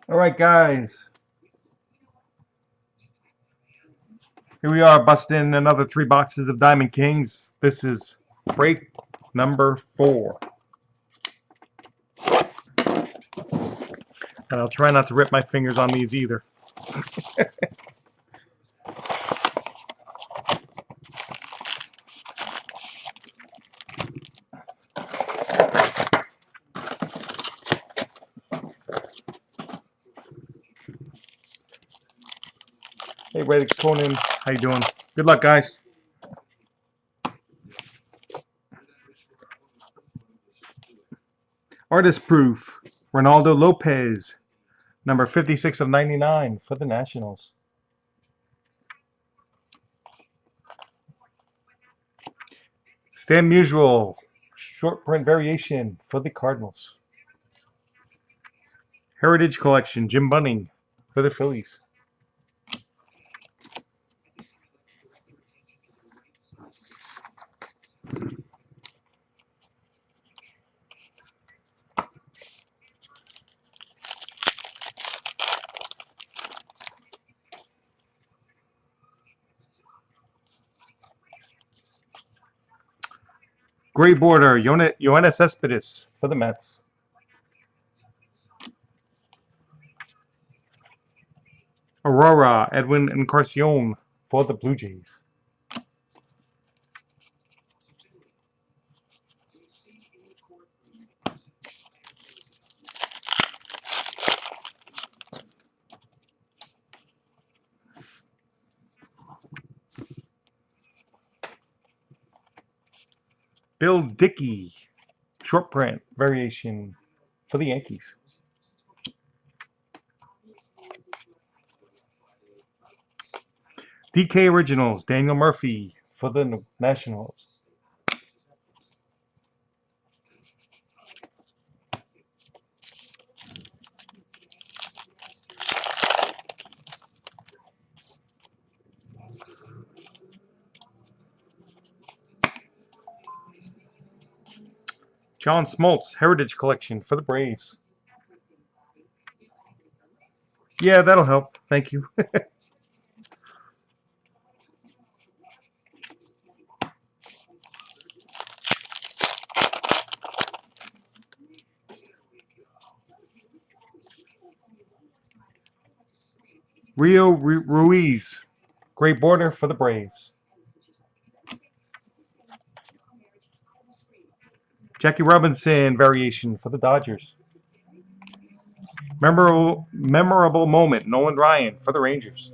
All right, guys. Here we are busting another 3 boxes of Diamond Kings. This is break number 4. And I'll try not to rip my fingers on these either. Hey, Radix Conan. How you doing? Good luck, guys. Artist proof. Ronaldo Lopez. Number 56 of 99 for the Nationals. Stan Musial. Short print variation for the Cardinals. Heritage Collection. Jim Bunning for the Phillies. Gray border. Yoenis Cespedes for the Mets. Aurora, Edwin Encarnacion for the Blue Jays. Bill Dickey, short print variation for the Yankees. DK Originals, Daniel Murphy for the Nationals. John Smoltz, Heritage Collection for the Braves. Yeah, that'll help. Thank you. Rio Ruiz, gray border for the Braves. Jackie Robinson variation for the Dodgers. Memorable moment, Nolan Ryan for the Rangers.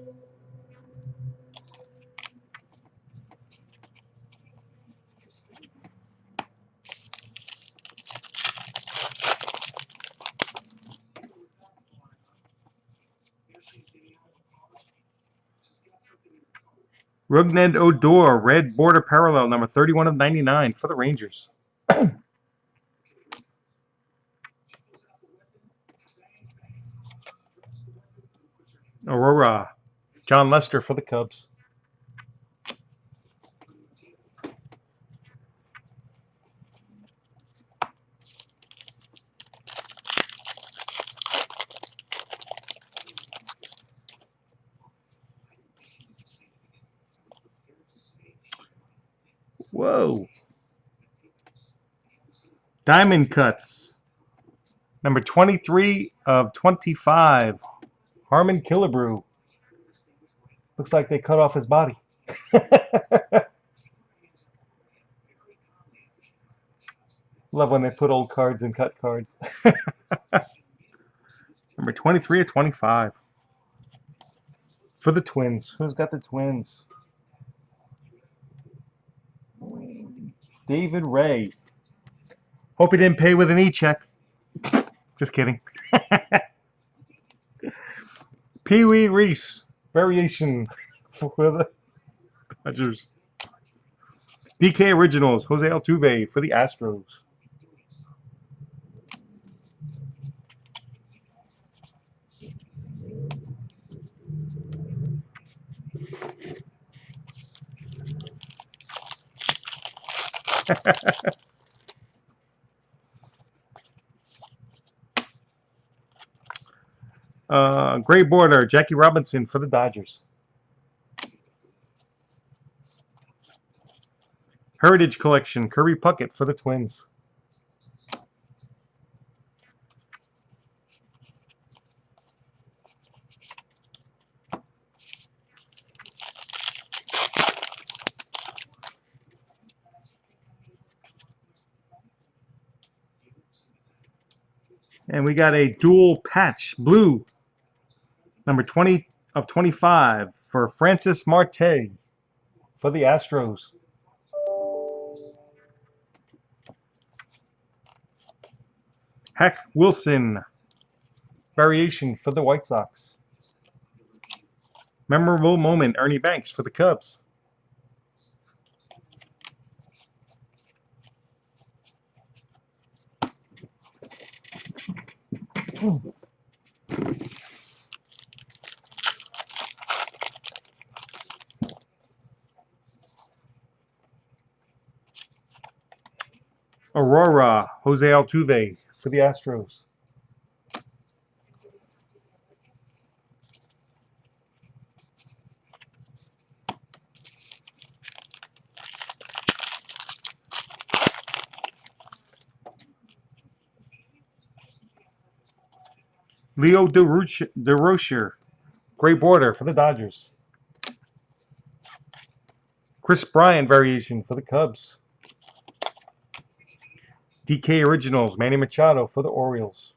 Rougned Odor, red border parallel, number 31 of 99 for the Rangers. Aurora, John Lester for the Cubs. Whoa. Diamond Cuts, number 23 of 25, Harmon Killebrew. Looks like they cut off his body. Love when they put old cards in cut cards. Number 23 of 25 for the Twins. Who's got the Twins? David Ray. Hope he didn't pay with an e-check. Just kidding. Pee Wee Reese. Variation for the Dodgers. DK Originals. Jose Altuve for the Astros. Gray border, Jackie Robinson for the Dodgers. Heritage Collection, Kirby Puckett for the Twins. And we got a dual patch blue, number 20 of 25 for Francis Marte for the Astros. Hack Wilson variation for the White Sox. Memorable moment, Ernie Banks for the Cubs. Aurora, Jose Altuve for the Astros. Leo DeRocher, gray border for the Dodgers. Chris Bryant variation for the Cubs. DK Originals, Manny Machado for the Orioles.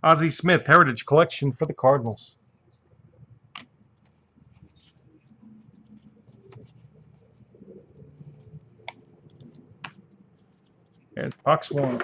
Ozzie Smith, Heritage Collection for the Cardinals. And box one.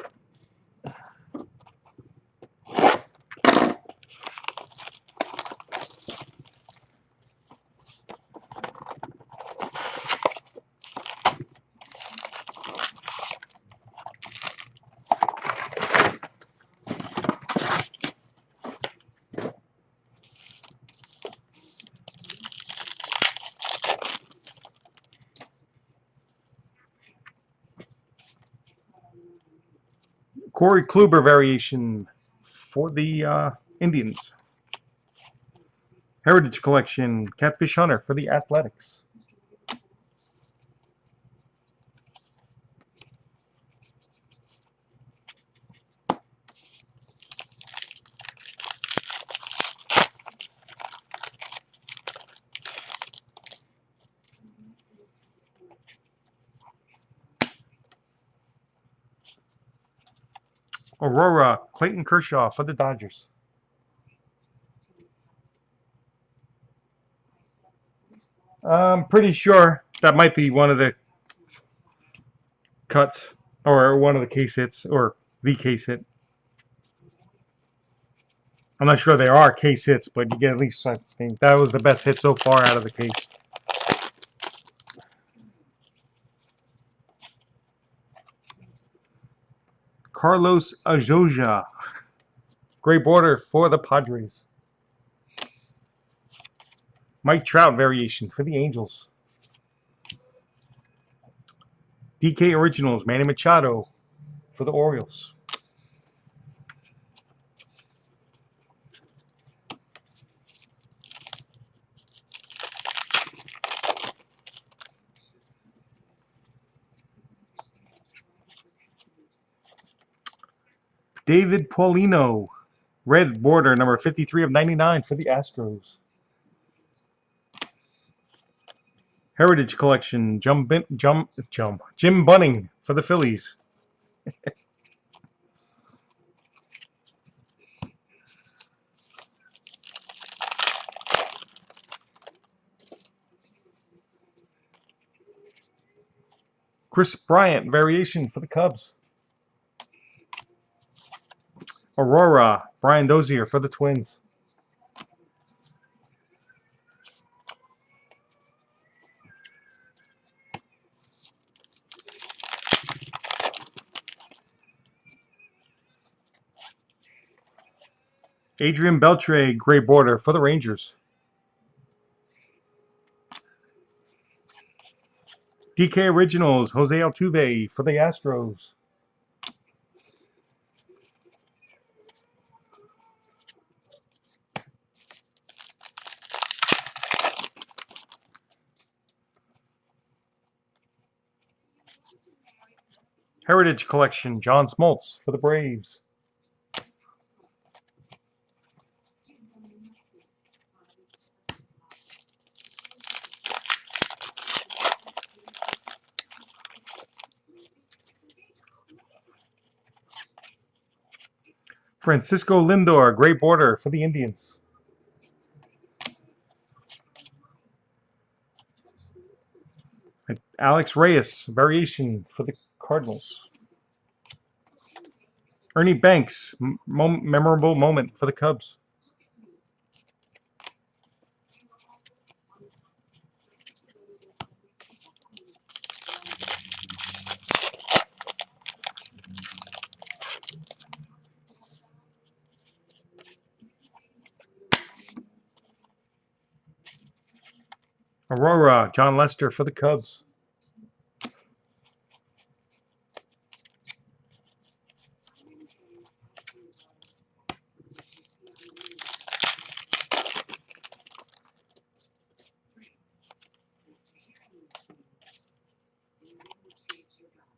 Corey Kluber variation for the Indians. Heritage Collection, Catfish Hunter for the Athletics. Aurora, Clayton Kershaw for the Dodgers. I'm pretty sure that might be one of the cuts or one of the case hits or the case hit. I'm not sure there are case hits, but you get at least, I think that was the best hit so far out of the case. Carlos Ajoja, gray border for the Padres. Mike Trout variation for the Angels. DK Originals, Manny Machado for the Orioles. David Paulino, red border, number 53 of 99 for the Astros. Heritage Collection, Jim Bunning for the Phillies. Chris Bryant, variation for the Cubs. Aurora, Brian Dozier for the Twins. Adrian Beltre, gray border for the Rangers. DK Originals, Jose Altuve for the Astros. Heritage Collection, John Smoltz for the Braves. Francisco Lindor, gray border for the Indians. Alex Reyes, variation for the Cardinals. Ernie Banks, memorable moment for the Cubs. Aurora, John Lester for the Cubs.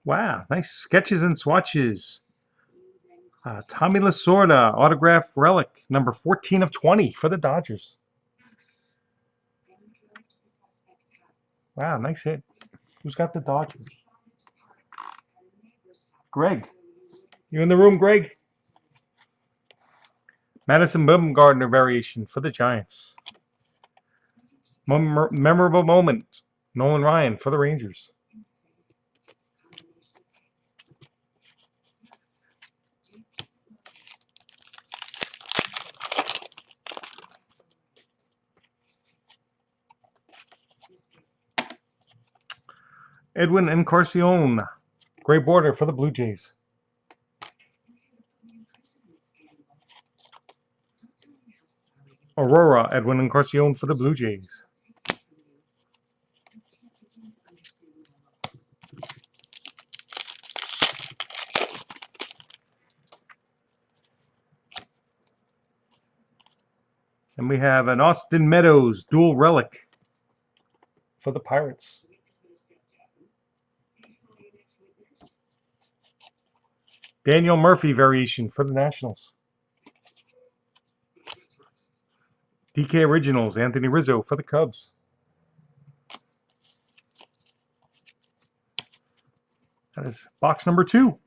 Wow, nice sketches and swatches. Tommy Lasorda, autograph relic, number 14 of 20 for the Dodgers. Wow, nice hit. Who's got the Dodgers? Greg. You in the room, Greg? Madison Bumgarner variation for the Giants. Memorable moment, Nolan Ryan for the Rangers. Edwin Encarnacion, gray border for the Blue Jays. Aurora, Edwin Encarnacion for the Blue Jays. And we have an Austin Meadows dual relic for the Pirates. Daniel Murphy variation for the Nationals. DK Originals, Anthony Rizzo for the Cubs. That is box number 2.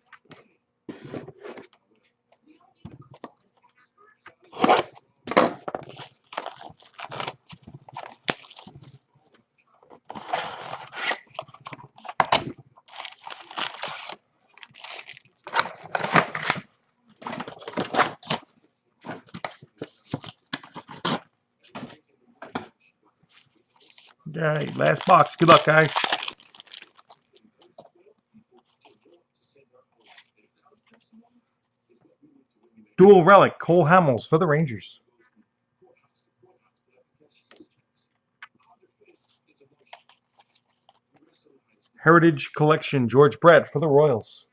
All right, last box. Good luck, guys. Dual relic, Cole Hamels for the Rangers. Heritage Collection, George Brett for the Royals.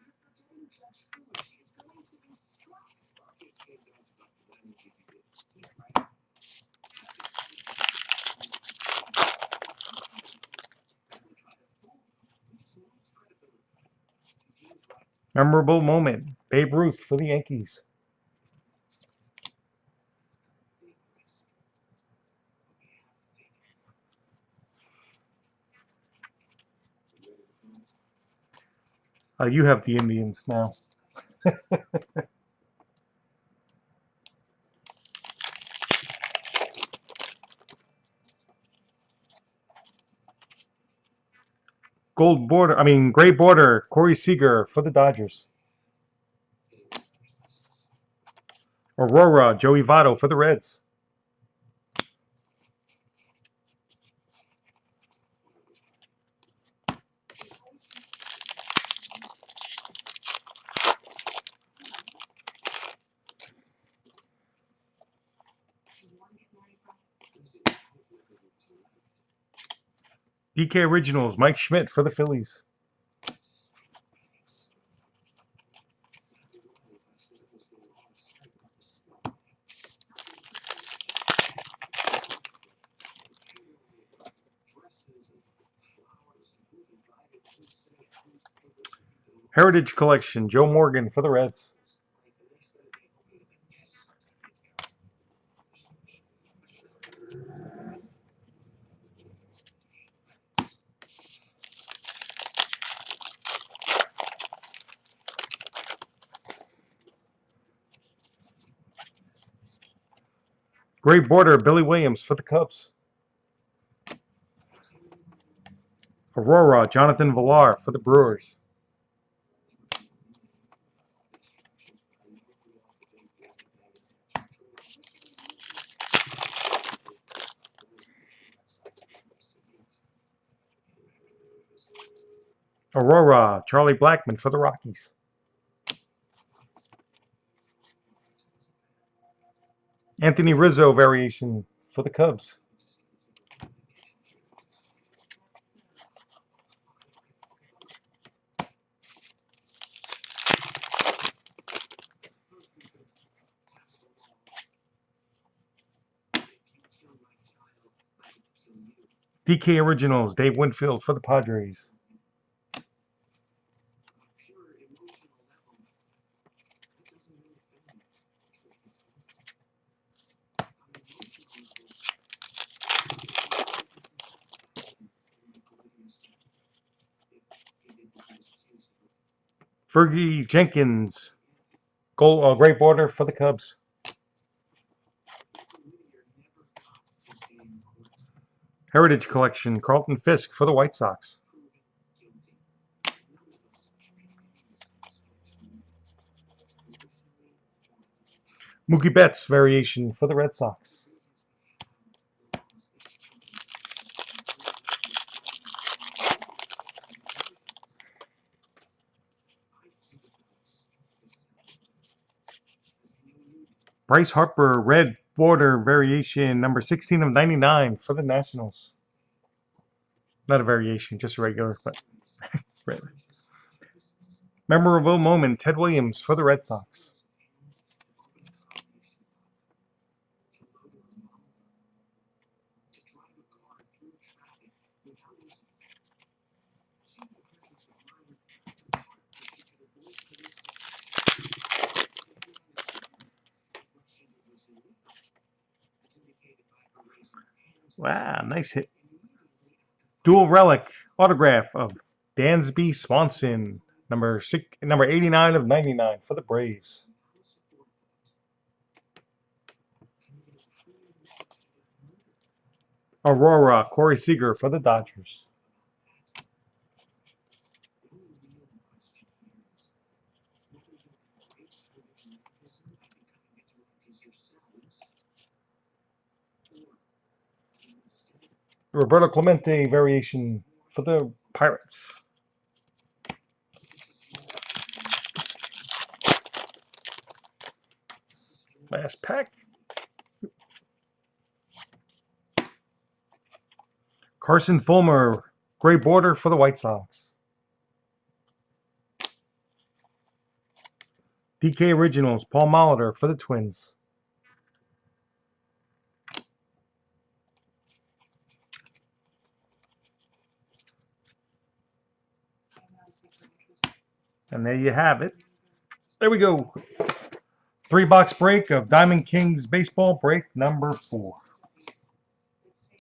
Memorable moment, Babe Ruth for the Yankees. You have the Indians now. Gray border, Corey Seager for the Dodgers. Aurora, Joey Votto for the Reds. DK Originals, Mike Schmidt for the Phillies. Heritage Collection, Joe Morgan for the Reds. Great border, Billy Williams for the Cubs. Aurora, Jonathan Villar for the Brewers. Aurora, Charlie Blackmon for the Rockies. Anthony Rizzo variation for the Cubs. DK Originals, Dave Winfield for the Padres. Fergie Jenkins, great border for the Cubs. Heritage Collection, Carlton Fisk for the White Sox. Mookie Betts variation for the Red Sox. Bryce Harper, red border variation, number 16 of 99 for the Nationals. Not a variation, just a regular, but red. Memorable moment, Ted Williams for the Red Sox. Wow, nice hit. Dual relic autograph of Dansby Swanson, number 89 of 99 for the Braves. Aurora, Corey Seager for the Dodgers. Roberto Clemente variation for the Pirates. Last pack. Carson Fulmer, gray border for the White Sox. DK Originals, Paul Molitor for the Twins. And there you have it. There we go. 3-box break of Diamond Kings baseball, break number 4.